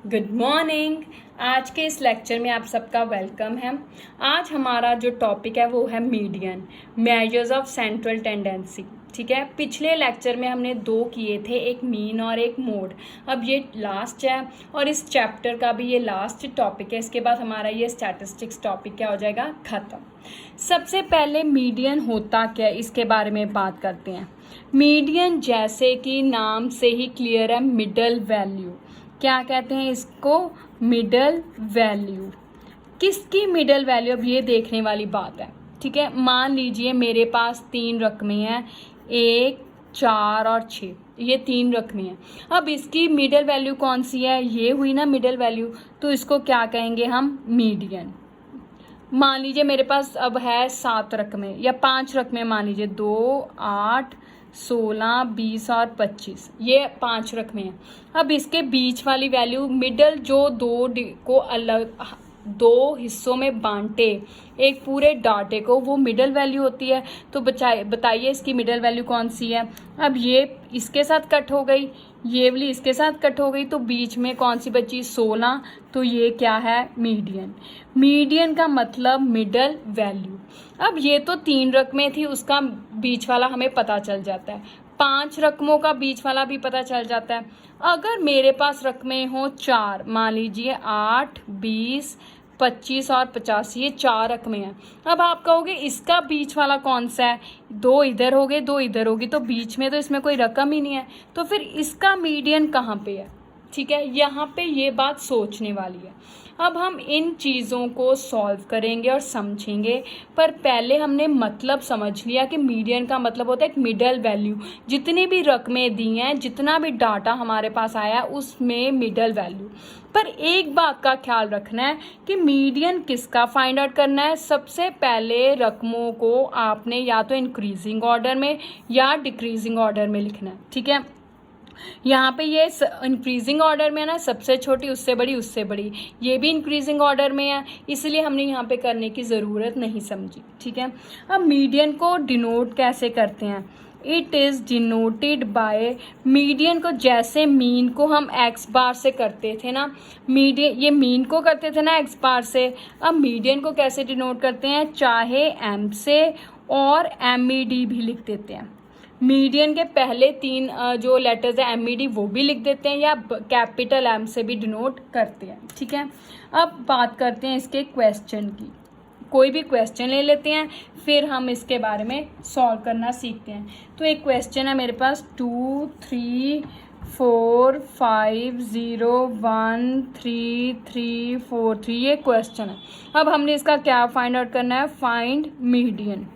Good morning. आज के इस लेक्चर में आप सबका वेलकम है। आज हमारा जो टॉपिक है वो है median, measures of central tendency. ठीक है, पिछले लेक्चर में हमने दो किए थे, एक मीन और एक मोड। अब ये लास्ट है और इस चैप्टर का भी ये लास्ट टॉपिक है। इसके बाद हमारा ये स्टैटिस्टिक्स टॉपिक क्या हो जाएगा, ख़त्म। सबसे पहले मीडियन होता क्या है इसके बारे में बात करते हैं। मीडियन जैसे कि नाम से ही क्लियर है, मिडल वैल्यू। क्या कहते हैं इसको, मिडल वैल्यू। किसकी मिडल वैल्यू, अब ये देखने वाली बात है। ठीक है, मान लीजिए मेरे पास 3 रकमें हैं, 1, 4 और 6, ये 3 रकमें हैं। अब इसकी मिडल वैल्यू कौन सी है, ये हुई ना मिडल वैल्यू, तो इसको क्या कहेंगे हम, मीडियन। मान लीजिए मेरे पास अब है 7 रकमें या 5 रकमें, मान लीजिए 2, 8, 16, 20 और 25, ये 5 रकमें हैं। अब इसके बीच वाली वैल्यू, मिडल जो को अलग 2 हिस्सों में बांटे एक पूरे डाटे को, वो मिडल वैल्यू होती है। तो बताइए इसकी मिडल वैल्यू कौन सी है। अब ये इसके साथ कट हो गई, ये वाली इसके साथ कट हो गई, तो बीच में कौन सी बची, 16। तो ये क्या है, मीडियन। मीडियन का मतलब मिडल वैल्यू। अब ये तो 3 रकमें थी, उसका बीच वाला हमें पता चल जाता है। 5 रकमों का बीच वाला भी पता चल जाता है। अगर मेरे पास रकमें हो 4, मान लीजिए 8, 20, 25 और 50, ये 4 रकमें हैं। अब आप कहोगे इसका बीच वाला कौन सा है, 2 इधर हो गए 2 इधर होगी, तो बीच में तो इसमें कोई रकम ही नहीं है, तो फिर इसका मीडियन कहाँ पे है। ठीक है, यहाँ पे ये बात सोचने वाली है। अब हम इन चीज़ों को सॉल्व करेंगे और समझेंगे, पर पहले हमने मतलब समझ लिया कि मीडियन का मतलब होता है एक मिडल वैल्यू। जितनी भी रकमें दी हैं, जितना भी डाटा हमारे पास आया है, उसमें मिडल वैल्यू। पर एक बात का ख्याल रखना है कि मीडियन किसका फाइंड आउट करना है। सबसे पहले रकमों को आपने या तो इंक्रीजिंग ऑर्डर में या डिक्रीजिंग ऑर्डर में लिखना है। ठीक है, यहाँ पे ये इंक्रीजिंग ऑर्डर में है ना, सबसे छोटी उससे बड़ी उससे बड़ी, ये भी इंक्रीजिंग ऑर्डर में है, इसलिए हमने यहाँ पे करने की ज़रूरत नहीं समझी। ठीक है, अब मीडियन को डिनोट कैसे करते हैं, it is denoted by, median को जैसे मीन को हम एक्स बार से करते थे ना, मीडियन ये मीन को करते थे ना एक्स बार से, अब मीडियन को कैसे डिनोट करते हैं, चाहे एम से और MED भी लिख देते हैं। मीडियन के पहले 3 जो लेटर्स है MED वो भी लिख देते हैं, या कैपिटल M से भी डिनोट करते हैं। ठीक है, अब बात करते हैं इसके क्वेश्चन की। कोई भी क्वेश्चन ले लेते हैं, फिर हम इसके बारे में सॉल्व करना सीखते हैं। तो एक क्वेश्चन है मेरे पास 2, 3, 4, 5, 0, 1, 3, 3, 4, 3, ये क्वेश्चन है। अब हमने इसका क्या फाइंड आउट करना है, find median.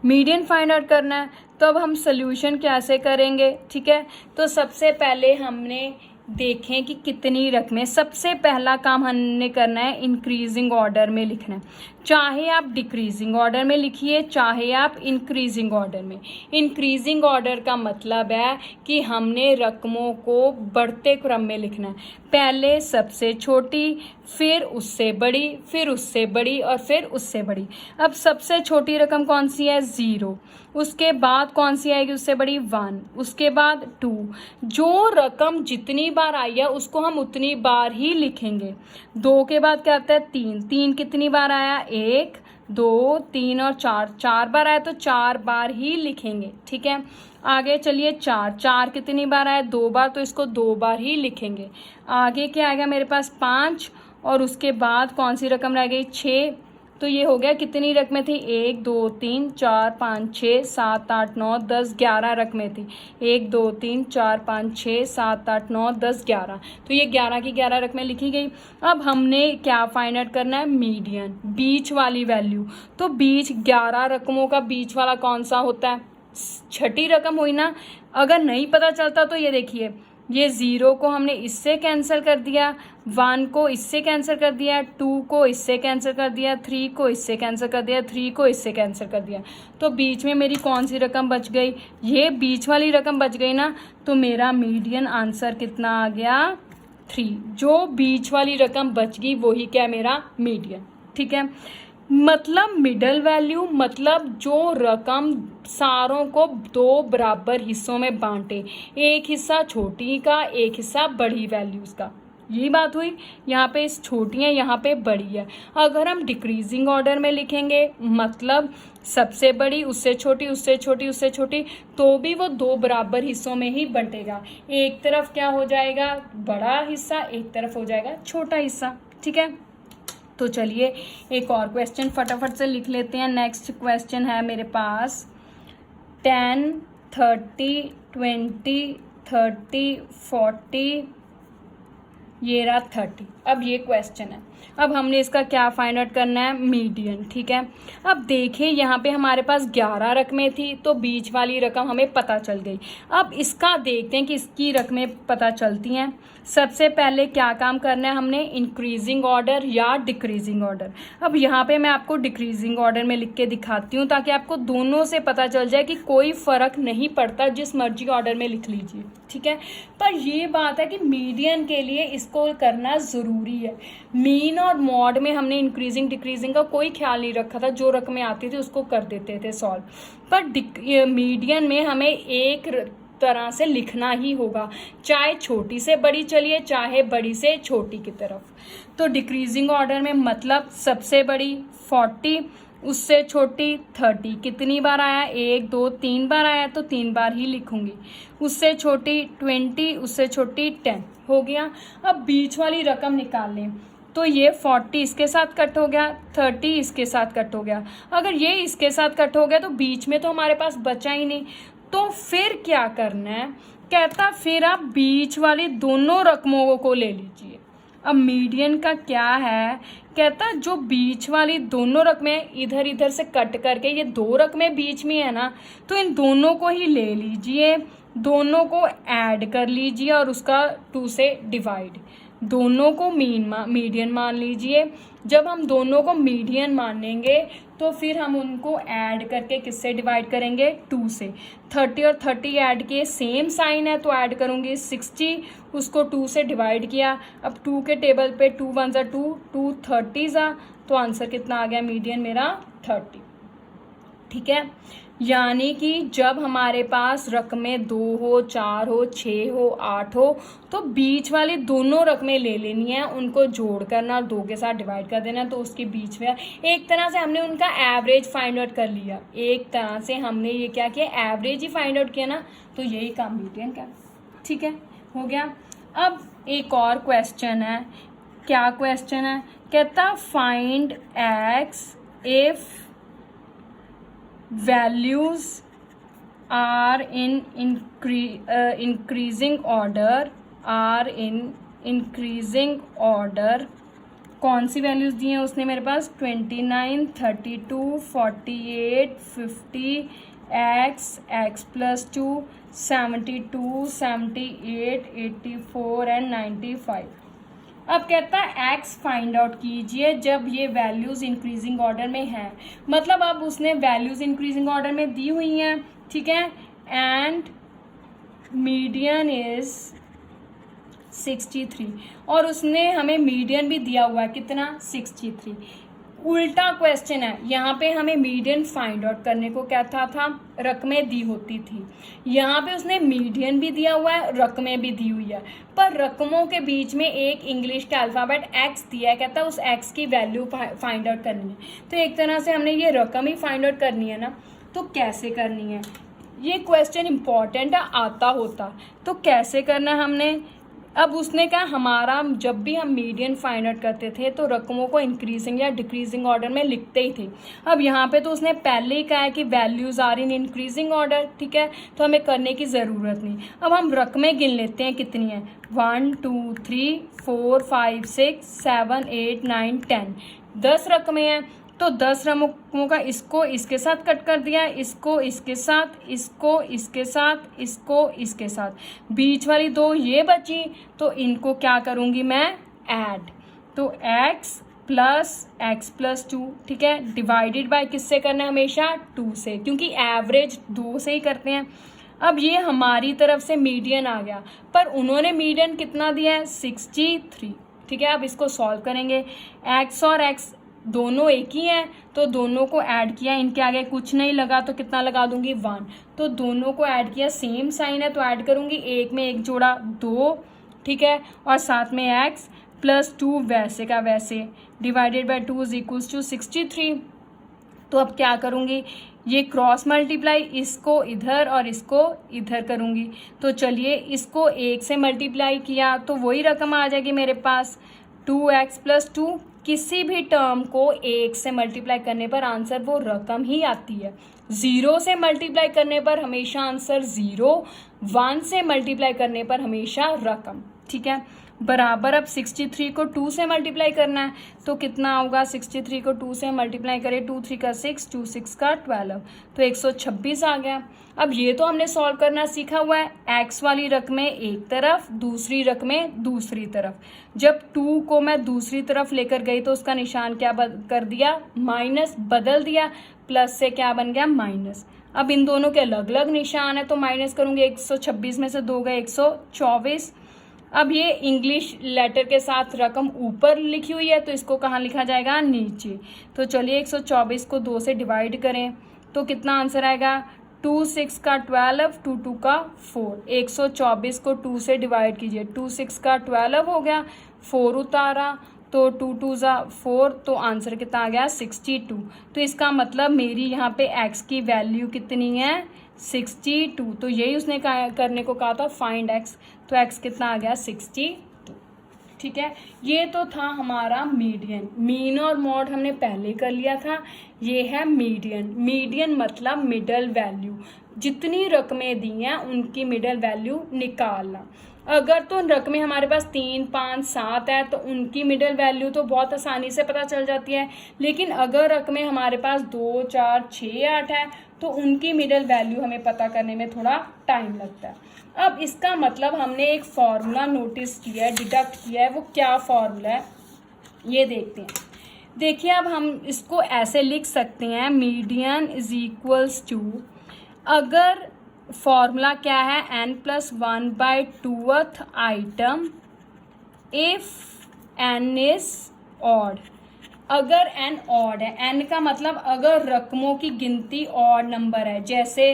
Median find out करना है, तो अब हम सोल्यूशन कैसे करेंगे। ठीक है, तो सबसे पहले हमने देखें कि कितनी रकमें, सबसे पहला काम हमने करना है इंक्रीजिंग ऑर्डर में लिखना है। चाहे आप डिक्रीजिंग ऑर्डर में लिखिए, चाहे आप इंक्रीजिंग ऑर्डर में। इंक्रीजिंग ऑर्डर का मतलब है कि हमने रकमों को बढ़ते क्रम में लिखना है, पहले सबसे छोटी, फिर उससे बड़ी, फिर उससे बड़ी और फिर उससे बड़ी। अब सबसे छोटी रकम कौन सी है, 0, उसके बाद कौन सी आएगी उससे बड़ी, 1, उसके बाद 2। जो रकम जितनी बार आई है उसको हम उतनी बार ही लिखेंगे। 2 के बाद क्या आता है, 3, 3 कितनी बार आया, 1, 2, 3 और 4, 4 बार आया, तो 4 बार ही लिखेंगे। ठीक है, आगे चलिए 4, 4 कितनी बार आया, 2 बार, तो इसको 2 बार ही लिखेंगे। आगे क्या आएगा मेरे पास, 5, और उसके बाद कौन सी रकम रह गई, 6। तो ये हो गया, कितनी रकमें थी, 1, 2, 3, 4, 5, 6, 7, 8, 9, 10, 11 रकमें थी। 1, 2, 3, 4, 5, 6, 7, 8, 9, 10, 11, तो ये 11 की 11 रकमें लिखी गई। अब हमने क्या फाइंड आउट करना है, मीडियन, बीच वाली वैल्यू। तो बीच 11 रकमों का बीच वाला कौन सा होता है, छठी रकम हुई ना। अगर नहीं पता चलता तो ये देखिए, ये 0 को हमने इससे कैंसिल कर दिया, 1 को इससे कैंसिल कर दिया, 2 को इससे कैंसिल कर दिया, 3 को इससे कैंसिल कर दिया, 3 को इससे कैंसिल कर दिया। तो बीच में मेरी कौन सी रकम बच गई, ये बीच वाली रकम बच गई ना। तो मेरा मीडियन आंसर कितना आ गया, 3। जो बीच वाली रकम बच गई वही क्या, मेरा मीडियन। ठीक है, मतलब मिडल वैल्यू, मतलब जो रकम सारों को दो बराबर हिस्सों में बांटे, एक हिस्सा छोटी का एक हिस्सा बड़ी वैल्यूज़ का। यही बात हुई। यहाँ पे इस छोटी है, यहाँ पे बड़ी है। अगर हम डिक्रीजिंग ऑर्डर में लिखेंगे, मतलब सबसे बड़ी उससे छोटी उससे छोटी उससे छोटी, तो भी वो दो बराबर हिस्सों में ही बंटेगा। एक तरफ क्या हो जाएगा बड़ा हिस्सा, एक तरफ हो जाएगा छोटा हिस्सा। ठीक है, तो चलिए एक और क्वेश्चन फटाफट से लिख लेते हैं। नेक्स्ट क्वेश्चन है मेरे पास 10, 30, 20, 30, 40, ये रहा 30। अब ये क्वेश्चन है, अब हमने इसका क्या फाइंड आउट करना है, मीडियन। ठीक है, अब देखिए यहाँ पे हमारे पास 11 रकमें थी, तो बीच वाली रकम हमें पता चल गई। अब इसका देखते हैं कि इसकी रकमें पता चलती हैं। सबसे पहले क्या काम करना है हमने, इंक्रीजिंग ऑर्डर या डिक्रीजिंग ऑर्डर। अब यहाँ पे मैं आपको डिक्रीजिंग ऑर्डर में लिख के दिखाती हूँ, ताकि आपको दोनों से पता चल जाए कि कोई फ़र्क नहीं पड़ता, जिस मर्जी ऑर्डर में लिख लीजिए। ठीक है, पर ये बात है कि मीडियन के लिए इसको करना ज़रूरी है। मीन और मॉड में हमने इंक्रीजिंग डिक्रीजिंग का कोई ख्याल नहीं रखा था, जो रकमें आती थी उसको कर देते थे सॉल्व। पर मीडियन में हमें एक तरह से लिखना ही होगा, चाहे छोटी से बड़ी चलिए, चाहे बड़ी से छोटी की तरफ। तो डिक्रीजिंग ऑर्डर में मतलब सबसे बड़ी 40, उससे छोटी 30। कितनी बार आया, 1 2 3 बार आया, तो 3 बार ही लिखूंगी। उससे छोटी 20, उससे छोटी 10 हो गया। अब बीच वाली रकम निकाल लें, तो ये 40 इसके साथ कट हो गया, 30 इसके साथ कट हो गया। अगर ये इसके साथ कट हो गया तो बीच में तो हमारे पास बचा ही नहीं। तो फिर क्या करना है, कहता फिर आप बीच वाली दोनों रकमों को ले लीजिए। अब मीडियन का क्या है, कहता जो बीच वाली दोनों रकमें इधर इधर से कट करके, ये दो रकमें बीच में है ना, तो इन दोनों को ही ले लीजिए, दोनों को ऐड कर लीजिए और उसका 2 से डिवाइड। दोनों को मीडियन मान लीजिए। जब हम दोनों को मीडियन मानेंगे तो फिर हम उनको ऐड करके किससे डिवाइड करेंगे, 2 से। 30 और 30 ऐड किए, सेम साइन है तो ऐड करूँगी 60, उसको 2 से डिवाइड किया। अब 2 के टेबल पे 2 1 ज़ा 2, 2 30 ज़ा, तो आंसर कितना आ गया मीडियन मेरा 30। ठीक है, यानी कि जब हमारे पास रकमें 2 हो, 4 हो, 6 हो, 8 हो, तो बीच वाली दोनों रकमें ले लेनी है, उनको जोड़ करना और 2 के साथ डिवाइड कर देना, तो उसके बीच में एक तरह से हमने उनका एवरेज फाइंड आउट कर लिया। एक तरह से हमने ये क्या किया, एवरेज ही फाइंड आउट किया ना, तो यही काम मीडियन का। ठीक है, हो गया। अब एक और क्वेश्चन है, क्या क्वेश्चन है, कहता find x if values are in increasing order। कौन सी वैल्यूज़ दी हैं उसने मेरे पास, 29, 32, 48, 50, x+2, 72, 78, 84 एंड 95। अब कहता है एक्स फाइंड आउट कीजिए जब ये वैल्यूज़ इंक्रीजिंग ऑर्डर में हैं। मतलब अब उसने वैल्यूज़ इंक्रीजिंग ऑर्डर में दी हुई हैं, ठीक है, एंड मीडियन इज 63, और उसने हमें मीडियन भी दिया हुआ है कितना, 63। उल्टा क्वेश्चन है, यहाँ पे हमें मीडियन फाइंड आउट करने को कहता था, रकमें दी होती थी। यहाँ पे उसने मीडियन भी दिया हुआ है, रकमें भी दी हुई है, पर रकमों के बीच में एक इंग्लिश का अल्फ़ाबेट एक्स दिया है, कहता है उस एक्स की वैल्यू फाइंड आउट करनी है। तो एक तरह से हमने ये रकम ही फाइंड आउट करनी है ना, तो कैसे करनी है, ये क्वेश्चन इंपॉर्टेंट है, आता होता, तो कैसे करना है हमने। अब उसने कहा हमारा जब भी हम मीडियन फाइंड आउट करते थे तो रकमों को इंक्रीजिंग या डिक्रीजिंग ऑर्डर में लिखते ही थे। अब यहाँ पे तो उसने पहले ही कहा है कि values are in increasing order, ठीक है, तो हमें करने की ज़रूरत नहीं। अब हम रकमें गिन लेते हैं कितनी हैं, 1 2 3 4 5 6 7 8 9 10, 10 रकमें हैं। तो 10 रकमों का इसको इसके साथ कट कर दिया, इसको इसके साथ, इसको इसके साथ, इसको इसके साथ, बीच वाली 2 ये बची, तो इनको क्या करूँगी मैं, ऐड। तो x+2, ठीक है, डिवाइडेड बाय किससे करना है, हमेशा 2 से, क्योंकि एवरेज 2 से ही करते हैं। अब ये हमारी तरफ से मीडियन आ गया, पर उन्होंने मीडियन कितना दिया है, 63, ठीक है। अब इसको सॉल्व करेंगे, x और x दोनों एक ही हैं तो दोनों को ऐड किया, इनके आगे कुछ नहीं लगा तो कितना लगा दूंगी 1। तो दोनों को ऐड किया, सेम साइन है तो ऐड करूंगी, एक में एक जोड़ा 2, ठीक है, और साथ में x प्लस 2 वैसे का वैसे divided by 2 is equals to 63। तो अब क्या करूँगी, ये क्रॉस मल्टीप्लाई इसको इधर और इसको इधर करूँगी। तो चलिए इसको 1 से मल्टीप्लाई किया तो वही रकम आ जाएगी मेरे पास 2x प्लस 2। किसी भी टर्म को 1 से मल्टीप्लाई करने पर आंसर वो रकम ही आती है। 0 से मल्टीप्लाई करने पर हमेशा आंसर 0, 1 से मल्टीप्लाई करने पर हमेशा रकम, ठीक है। बराबर अब 63 को 2 से मल्टीप्लाई करना है तो कितना होगा, 63 को 2 से मल्टीप्लाई करें, 2 3 का 6, 2 6 का 12, तो 126 आ गया। अब ये तो हमने सॉल्व करना सीखा हुआ है, x वाली रकमें एक तरफ, दूसरी रकमें दूसरी तरफ। जब 2 को मैं दूसरी तरफ लेकर गई तो उसका निशान क्या कर दिया, माइनस बदल दिया, प्लस से क्या बन गया माइनस। अब इन दोनों के अलग अलग निशान है तो माइनस करूँगी, 126 में से 2 गए 124। अब ये इंग्लिश लेटर के साथ रकम ऊपर लिखी हुई है तो इसको कहाँ लिखा जाएगा, नीचे। तो चलिए 124 को 2 से डिवाइड करें तो कितना आंसर आएगा, 2 6 का 12, 2 2 का 4। 124 को 2 से डिवाइड कीजिए, 2 6 का 12 हो गया, 4 उतारा तो 2 2 ज़ा 4, तो आंसर कितना आ गया 62। तो इसका मतलब मेरी यहाँ पे x की वैल्यू कितनी है, 62। तो यही उसने करने को कहा था फाइंड x, तो x कितना आ गया 62, ठीक है। ये तो था हमारा मीडियन। मीन और मॉड हमने पहले कर लिया था, ये है मीडियन। मीडियन मतलब मिडल वैल्यू, जितनी रकमें दी हैं उनकी मिडल वैल्यू निकालना। अगर तो रकमें हमारे पास 3 5 7 है तो उनकी मिडल वैल्यू तो बहुत आसानी से पता चल जाती है, लेकिन अगर रकमें हमारे पास 2 4 6 8 है तो उनकी मिडल वैल्यू हमें पता करने में थोड़ा टाइम लगता है। अब इसका मतलब हमने एक फॉर्मूला नोटिस किया है, डिडक्ट किया है, वो क्या फॉर्मूला है ये देखते हैं। देखिए अब हम इसको ऐसे लिख सकते हैं, मीडियन इज इक्वल्स टू, अगर फॉर्मूला क्या है, n+1/2th item if n is odd. अगर n ऑड है, n का मतलब अगर रकमों की गिनती ऑड नंबर है, जैसे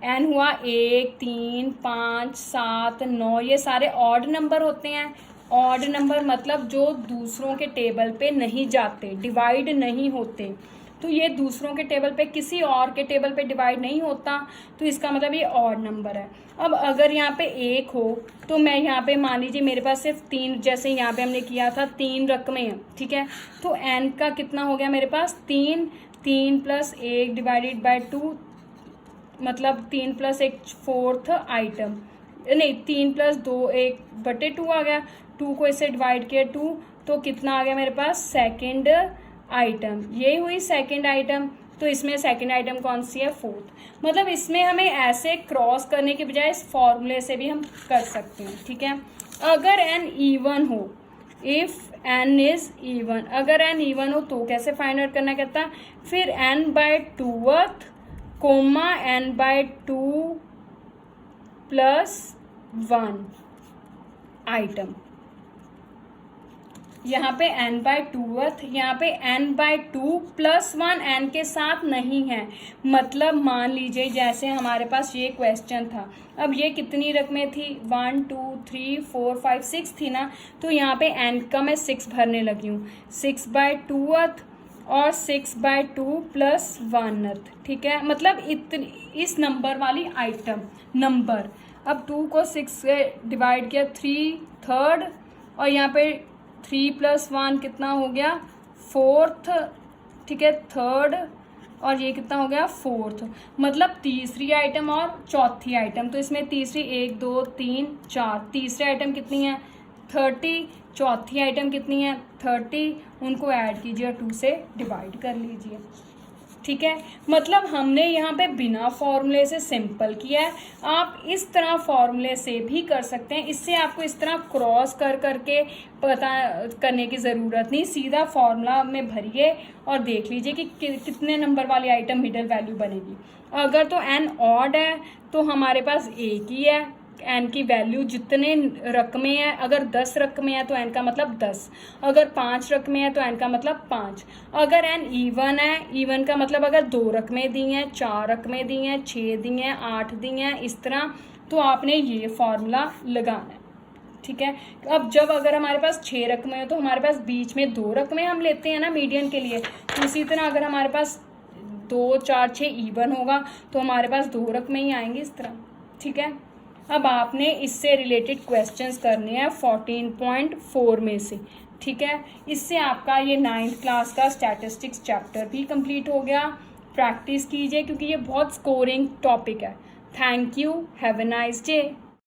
n हुआ 1 3 5 7 9, ये सारे ऑड नंबर होते हैं। ऑड नंबर मतलब जो दूसरों के टेबल पे नहीं जाते, डिवाइड नहीं होते, तो ये दूसरों के टेबल पे किसी और के टेबल पे डिवाइड नहीं होता, तो इसका मतलब ये ऑड नंबर है। अब अगर यहाँ पे 1 हो तो मैं यहाँ पे मान लीजिए मेरे पास सिर्फ 3, जैसे यहाँ पे हमने किया था 3 रकमें हैं, ठीक है, तो n का कितना हो गया मेरे पास 3, 3 + 1 डिवाइडेड बाय 2, मतलब 3 + 1 4th आइटम, नहीं 3 + 2 1/2 आ गया, 2 को इससे डिवाइड किया 2, तो कितना आ गया मेरे पास सेकेंड आइटम। यही हुई सेकंड आइटम, तो इसमें सेकंड आइटम कौन सी है, 4th। मतलब इसमें हमें ऐसे क्रॉस करने के बजाय इस फॉर्मूले से भी हम कर सकते हैं, ठीक है। अगर n इवन हो, इफ n इज इवन, अगर n इवन हो तो कैसे फाइंड आउट करना, कहता फिर n/2th कोमा n/2 + 1 आइटम। यहाँ पे n/2th, यहाँ पे n/2 + 1 n के साथ नहीं है। मतलब मान लीजिए जैसे हमारे पास ये क्वेश्चन था, अब ये कितनी रकमें थी, 1 2 3 4 5 6 थी ना, तो यहाँ पे n का मैं 6 भरने लगी हूँ, 6/2th और 6/2 + 1th, ठीक है। मतलब इस नंबर वाली आइटम नंबर, अब 2 को 6 से डिवाइड किया 3/3, और यहाँ पे 3 + 1 कितना हो गया 4th, ठीक है, 3rd, और ये कितना हो गया 4th, मतलब तीसरी आइटम और चौथी आइटम। तो इसमें तीसरी 1 2 3 4, तीसरी आइटम कितनी है 30, चौथी आइटम कितनी है 30, उनको ऐड कीजिए और 2 से डिवाइड कर लीजिए, ठीक है। मतलब हमने यहाँ पे बिना फॉर्मूले से सिंपल किया है, आप इस तरह फॉर्मूले से भी कर सकते हैं। इससे आपको इस तरह क्रॉस कर करके पता करने की ज़रूरत नहीं, सीधा फॉर्मूला में भरिए और देख लीजिए कि कितने नंबर वाली आइटम मिडल वैल्यू बनेगी। अगर तो n ऑड है तो हमारे पास एक ही है, एन की वैल्यू जितने रकमें हैं, अगर 10 रकमें हैं तो एन का मतलब 10, अगर 5 रकमें हैं तो एन का मतलब 5, अगर एन इवन है, इवन का मतलब अगर 2 रकमें दी हैं, 4 रकमें दी हैं, 6 दी हैं, 8 दी हैं, इस तरह, तो आपने ये फॉर्मूला लगाना है। ठीक है, अब जब अगर हमारे पास 6 रकमें हो तो हमारे पास बीच में 2 रकमें हम लेते हैं ना मीडियन के लिए, तो इसी तरह अगर हमारे पास 2, 4, 6 इवन होगा तो हमारे पास 2 रकमें ही आएंगी इस तरह। ठीक है, अब आपने इससे रिलेटेड क्वेश्चंस करने हैं 14.4 में से। ठीक है, इससे आपका ये 9th क्लास का स्टैटिस्टिक्स चैप्टर भी कंप्लीट हो गया। प्रैक्टिस कीजिए क्योंकि ये बहुत स्कोरिंग टॉपिक है। Thank you, have a nice day.